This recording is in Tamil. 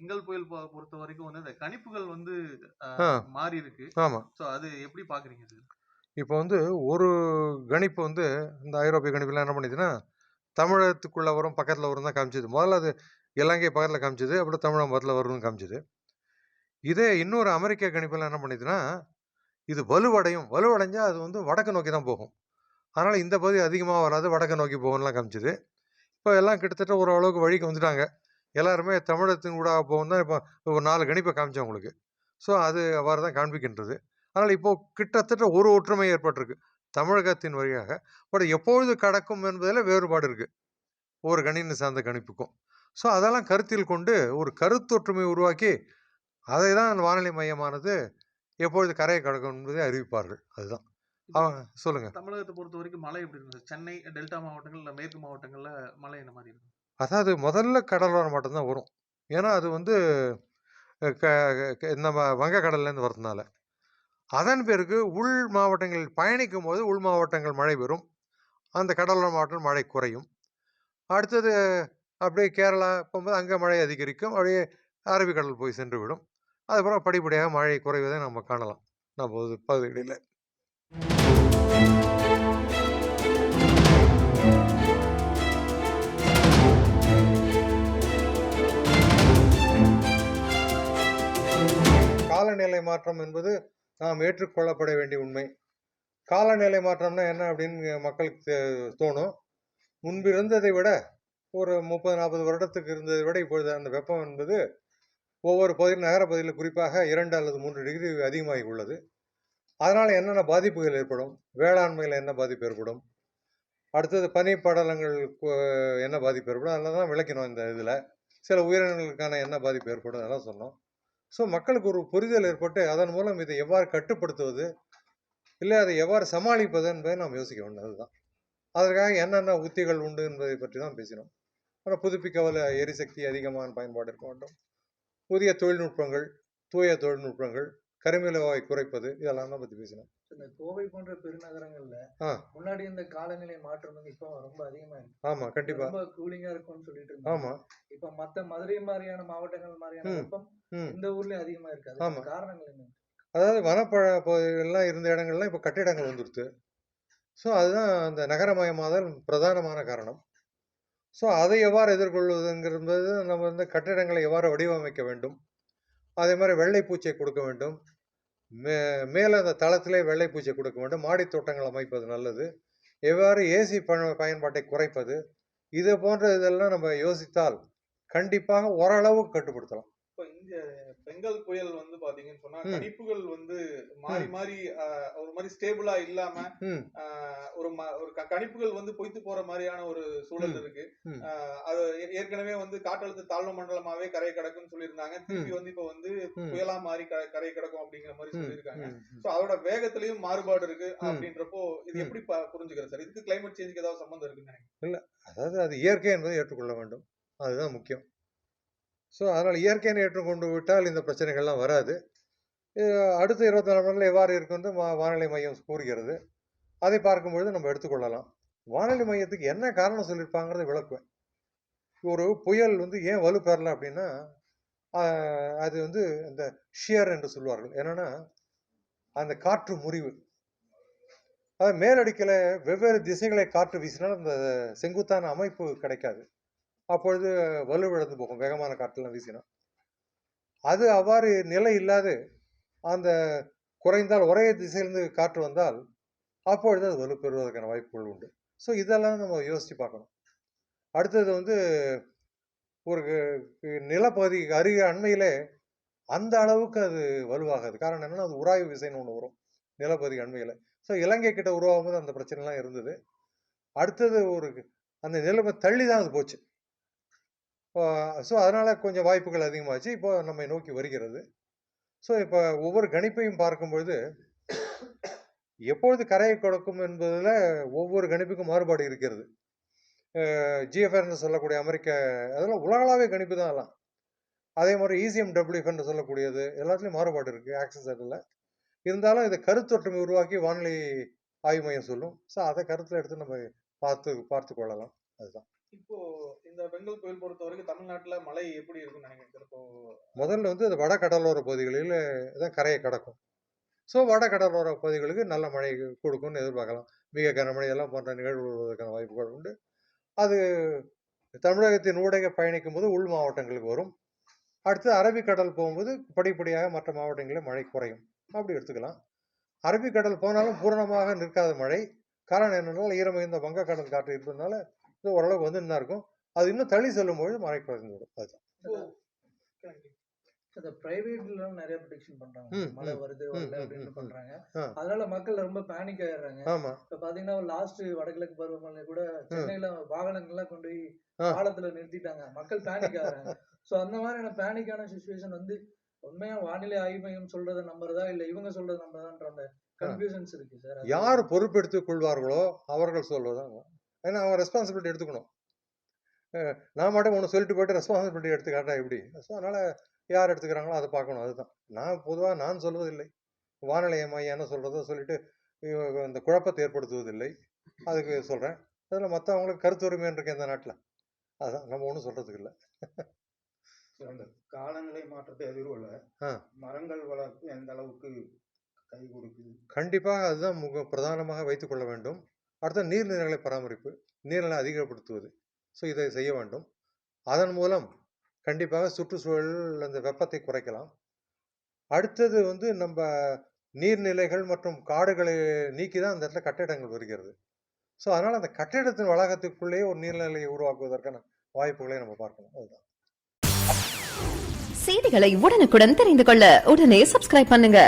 பெங்கால் புயல் பொறுத்த வரைக்கும் வந்து இந்த கணிப்புகள் வந்து ஆ மாறி இருக்கு. ஆமாம். ஸோ அது எப்படி பாக்குறீங்க சார்? இப்போ வந்து ஒரு கணிப்பு வந்து இந்த ஐரோப்பிய கணிப்புலாம் என்ன பண்ணிச்சுன்னா, தமிழகத்துக்குள்ள வரும், பக்கத்துல வரும் தான் காமிச்சது. முதல்ல அது இலங்கை பக்கத்துல காமிச்சது. அப்புறம் தமிழகம் பக்கத்துல வரும்னு காமிச்சது. இதே இன்னொரு அமெரிக்க கணிப்பெல்லாம் என்ன பண்ணிதுன்னா, இது வலுவடையும். வலுவடைஞ்சா அது வந்து வடக்கு நோக்கி தான் போகும். அதனால இந்த பகுதி அதிகமா வராது, வடக்க நோக்கி போகும்லாம் காமிச்சது. இப்போ எல்லாம் கிட்டத்தட்ட ஓரளவுக்கு வழிக்கு வந்துட்டாங்க. எல்லாருமே தமிழகத்தின் ஊடாக போகும் தான் இப்போ ஒரு 4 கணிப்ப காமிச்சேன் உங்களுக்கு. ஸோ அது அவ்வாறு தான் காண்பிக்கின்றது. ஆனால் இப்போ கிட்டத்தட்ட ஒரு ஒற்றுமை ஏற்பட்டிருக்கு. தமிழகத்தின் வழியாக. பட் எப்பொழுது கடக்கும் என்பதில வேறுபாடு இருக்கு. ஒவ்வொரு கணினி சார்ந்த கணிப்புக்கும். ஸோ அதெல்லாம் கருத்தில் கொண்டு ஒரு கருத்தொற்றுமை உருவாக்கி, அதை தான் வானிலை மையமானது எப்பொழுது கரையை கடக்கும் என்பதை அறிவிப்பார்கள். அதுதான். இப்போ சொல்லுங்க. தமிழகத்தை பொறுத்த வரைக்கும் மழை எப்படி இருந்தது? சென்னை, டெல்டா மாவட்டங்கள், இல்ல மேற்கு மாவட்டங்கள்ல மழை என்ன மாரி இருக்கும்? அதாவது முதல்ல கடலோர மாவட்டம் தான் வரும். ஏன்னா அது வந்து க க நம்ம வங்கக்கடல்லேருந்து வரதுனால. அதன் பிறகு உள் மாவட்டங்களில் பயணிக்கும்போது உள் மாவட்டங்கள் மழை பெறும். அந்த கடலோர மாவட்டம் மழை குறையும். அடுத்தது அப்படியே கேரளா போகும்போது அங்க மழை அதிகரிக்கும். அப்படியே அரபிக்கடல் போய் சென்றுவிடும். அதுக்கப்புறம் படிப்படியாக மழை குறைவதை நம்ம காணலாம். நம்ம பகுதிகளில. காலநிலை மாற்றம் என்பது நாம் ஏற்றுக்கொள்ளப்பட வேண்டிய உண்மை. காலநிலை மாற்றம்னா என்ன அப்படின்னு மக்களுக்கு தோணும். முன்பு இருந்ததை விட ஒரு 30, 40 வருடத்துக்கு இருந்ததை விட இப்பொழுது அந்த வெப்பம் என்பது ஒவ்வொரு பகுதியில் நகர பகுதியில் குறிப்பாக 2 அல்லது 3 டிகிரி அதிகமாகி உள்ளது. அதனால என்னென்ன பாதிப்புகள் ஏற்படும்? வேளாண்மையில என்ன பாதிப்பு ஏற்படும்? அடுத்தது பனி படலங்கள் என்ன பாதிப்பு ஏற்படும்? அதெல்லாம் தான் விளக்கினோம் இந்த இதில. சில உயிரினங்களுக்கான என்ன பாதிப்பு ஏற்படும்? அதெல்லாம் சொன்னோம். ஸோ மக்களுக்கு ஒரு புரிதல் ஏற்பட்டு அதன் மூலம் இதை எவ்வாறு கட்டுப்படுத்துவது? இல்லை அதை எவ்வாறு சமாளிப்பது என்பதை நாம் யோசிக்க வேண்டும். அதுதான். அதற்காக என்னென்ன உத்திகள் உண்டு என்பதை பற்றி தான் பேசினோம். அப்புறம் புதுப்பிக்கவல்ல எரிசக்தி அதிகமான பயன்பாடு இருக்க வேண்டும். புதிய தொழில்நுட்பங்கள், தூய தொழில்நுட்பங்கள், கரிமலவாய் குறைப்பது இதெல்லாம் தான் பத்தி பேசினோம். இந்த கோவை போன்ற பெருநகரங்கள்ல முன்னாடி இந்த காலநிலை மாற்றம் வந்து இப்போ ரொம்ப அதிகமா இருக்கு. ஆமா, கண்டிப்பா. ரொம்ப கூலிங்கா இருக்கும்னு சொல்லிட்டு இருந்தாங்க. ஆமா. இப்ப மத்த மதுரை மாதிரியான மாவட்டங்கள் மாதிரியான வெப்பம் இந்த ஊர்லயும் அதிகமா இருக்கு. அதுக்கு காரணங்கள் என்ன? அதாவது வனப்பழ பகுதிகள்லாம் இருந்த இடங்கள்லாம் இப்ப கட்டிடங்கள் வந்துருச்சு. ஸோ அதுதான் அந்த நகரமயமாதல் பிரதானமான காரணம். ஸோ அதை எவ்வாறு எதிர்கொள்வதுங்கிறது நம்ம வந்து கட்டிடங்களை எவ்வாறு வடிவமைக்க வேண்டும்? அதே மாதிரி வெள்ளை பூச்சை கொடுக்க வேண்டும். மேலே அந்த தளத்திலே வெள்ளை பூச்சை கொடுக்க வேண்டும். மாடி தோட்டங்கள் அமைப்பது நல்லது. எவ்வாறு ஏசி பயன்பாட்டை குறைப்பது? இது போன்ற இதெல்லாம் நம்ம யோசித்தால் கண்டிப்பாக ஓரளவுக்கு கட்டுப்படுத்தலாம். இப்போ இங்க பெங்கால் புயல் வந்து பாத்தீங்கன்னு சொன்னா கணிப்புகள் வந்து மாறி மாறி ஒரு மாதிரி ஸ்டேபிளா இல்லாம ஒரு கணிப்புகள் வந்து பொய்த்து போற மாதிரியான ஒரு சூழல் இருக்கு. அது ஏற்கனவே வந்து காற்றழுத்த தாழ்வு மண்டலமாவே கரை கடக்கும்னு சொல்லியிருந்தாங்க. திருப்பி வந்து இப்ப வந்து புயலா மாறி கரை கடக்கும் அப்படிங்கிற மாதிரி சொல்லியிருக்காங்க. சோ அதோட வேகத்திலயும் மாறுபாடு இருக்கு அப்படின்றப்போ இது எப்படி புரிஞ்சுக்கிறது சார்? இதுக்கு கிளைமேட் சேஞ்சுக்கு ஏதாவது சம்பந்தம் இருக்குன்னு நினைக்கிறேன். இல்ல, அதாவது அது இயற்கை என்பதை ஏற்றுக்கொள்ள வேண்டும். அதுதான் முக்கியம். ஸோ அதனால் இயற்கையை ஏற்றுக்கொண்டு விட்டால் இந்த பிரச்சனைகள்லாம் வராது. அடுத்த 24 மணி நேரம் எவ்வாறு இருக்கும் என்று வானிலை மையம் கூறுகிறது. அதை பார்க்கும்பொழுது நம்ம எடுத்துக்கொள்ளலாம். வானிலை மையத்துக்கு என்ன காரணம் சொல்லியிருப்பாங்கிறத விளக்குவேன். ஒரு புயல் வந்து ஏன் வலுப்பெறல அப்படின்னா, அது வந்து இந்த ஷியர் என்று சொல்வார்கள். என்னன்னா, அந்த காற்று முறிவு. அது மேலடுக்கில வெவ்வேறு திசைகளை காற்று வீசினால் அந்த செங்குத்தான அமைப்பு கிடைக்காது. அப்பொழுது வலுவிழந்து போகும் வேகமான காற்றெல்லாம் வீசினா. அது அவ்வாறு நிலை இல்லாது அந்த குறைந்தால் ஒரே திசையிலிருந்து காற்று வந்தால் அப்பொழுது அது வலுப்பெறுவதற்கான வாய்ப்புகள் உண்டு. ஸோ இதெல்லாம் நம்ம யோசிச்சு பார்க்கணும். அடுத்தது வந்து ஒரு நிலப்பகுதிக்கு அருகே அண்மையிலே அந்த அளவுக்கு அது வலுவாகாது. காரணம் என்னன்னா அது உராய்வு விசைன்னு ஒன்று வரும் நிலப்பகுதிக்கு அண்மையில். ஸோ இலங்கை கிட்ட உருவாகும் போது அந்த பிரச்சனைலாம் இருந்தது. அடுத்தது அந்த நிலைமை தள்ளி தான் அது போச்சு. ஸோ அதனால கொஞ்சம் வாய்ப்புகள் அதிகமாச்சு. இப்போ நம்மை நோக்கி வருகிறது. ஸோ இப்போ ஒவ்வொரு கணிப்பையும் பார்க்கும்பொழுது எப்பொழுது கரையை கொடுக்கும் என்பதில் ஒவ்வொரு கணிப்புக்கும் மாறுபாடு இருக்கிறது. GFR என்று சொல்லக்கூடிய அமெரிக்க அதெல்லாம் உலகளாவிய கணிப்பு தான் எல்லாம். அதே மாதிரி ECMWF என்று சொல்லக்கூடியது எல்லாத்துலேயும் மாறுபாடு இருக்குது ஆக்சஸ் அதில். இருந்தாலும் இதை கருத்தொற்றுமை உருவாக்கி வானிலை ஆய்வு மையம் சொல்லும். ஸோ அதை கருத்தில் எடுத்து நம்ம பார்த்து கொள்ளலாம். அதுதான். இப்போ இந்த பெங்கால் புயல் பொறுத்த வரைக்கும் தமிழ்நாட்டுல மழை எப்படி இருக்குன்னு நினைக்கிறேன். இப்போ முதல்ல வந்து அது வட கடலோர பகுதிகளில் தான் கரையை கடக்கும். ஸோ வட கடலோர பகுதிகளுக்கு நல்ல மழை கொடுக்கும்னு எதிர்பார்க்கலாம். மிக கனமழை எல்லாம் போன்ற நிகழ்வு வருவதற்கான வாய்ப்புகள் உண்டு. அது தமிழகத்தின் ஊடக பயணிக்கும் போது உள் மாவட்டங்களுக்கு வரும். அடுத்து அரபிக்கடல் போகும்போது படிப்படியாக மற்ற மாவட்டங்களில் மழை குறையும். அப்படி எடுத்துக்கலாம். அரபிக்கடல் போனாலும் பூரணமாக நிற்காத மழை. காரணம் என்னென்னால் ஈரமிகுந்த வங்கக்கடல் காற்று இருப்பதனால இது ஓரளவுக்கு வந்து தான் இருக்கும். அது இன்னும் தள்ளி செல்லும்பொழுது மழை குறைந்து விடும். அதுதான். இந்த பிரைவேட்ல நிறைய ப்ரெடிக்ஷன் பண்றாங்க, மழை வருது வரல அப்படின்னு பண்றாங்க. அதனால மக்கள் ரொம்ப பேனிக் ஆயிடுறாங்க. இப்ப பாத்தீங்கன்னா லாஸ்ட் வடகிழக்கு பருவமழை கூட சென்னையில வாகனங்கள் எல்லாம் கொண்டு போய் பாலத்துல நிறுத்திட்டாங்க. மக்கள் பேனிக் ஆகுறாங்க. சோ அந்த மாதிரியான பேனிக்கான சிச்சுவேஷன் வந்து உண்மையா வானிலை ஆய்வு மையம் சொல்றதை நம்புறதா இல்ல இவங்க சொல்றதை நம்புறதான்ற அந்த கன்ஃபியூஷன்ஸ் இருக்கு சார். யார் பொறுப்பெடுத்துக் கொள்வார்களோ அவர்கள் சொல்வதுதான். ஏன்னா அவங்க ரெஸ்பான்சிபிலிட்டி எடுத்துக்கணும். நான் மட்டும் ஒன்று சொல்லிட்டு போயிட்டு ரெஸ்பான்சிபிலிட்டி எடுத்துக்காட்டா எப்படி? ஸோ அதனால யார் எடுத்துக்கிறாங்களோ அதை பார்க்கணும். அதுதான். நான் பொதுவாக நான் சொல்வதில்லை. வானிலை மையம் என்ன சொல்றதோ சொல்லிட்டு இந்த குழப்பத்தை ஏற்படுத்துவதில்லை. அதுக்கு சொல்றேன். அதில் மற்றவங்களுக்கு கருத்துரிமை இருக்கு இந்த நாட்டில். அதுதான் நம்ம ஒன்றும் சொல்றதுக்கு இல்லை. அந்த காலநிலை மாற்றத்தை எதிர்கொள்ள மரங்கள் வளர்ப்பு எந்த அளவுக்கு கை கொடுக்குது? கண்டிப்பாக அதுதான் பிரதானமாக வைத்துக் கொள்ள வேண்டும். அடுத்த நீர்நிலைகளை பராமரிப்பு, நீர்நிலை அதிகப்படுத்துவது. ஸோ இதை செய்ய வேண்டும். அதன் மூலம் கண்டிப்பாக சுற்றுச்சூழல் அந்த வெப்பத்தை குறைக்கலாம். அடுத்தது வந்து நம்ம நீர்நிலைகள் மற்றும் காடுகளை நீக்கி தான் அந்த இடத்துல கட்டிடங்கள் வருகிறது. ஸோ அதனால் அந்த கட்டிடத்தின் வளாகத்துக்குள்ளேயே ஒரு நீர்நிலையை உருவாக்குவதற்கான வாய்ப்புகளை நம்ம பார்க்கணும். அதுதான். செய்திகளை உடனுக்குடன் தெரிந்து கொள்ள உடனே சப்ஸ்கிரைப் பண்ணுங்க.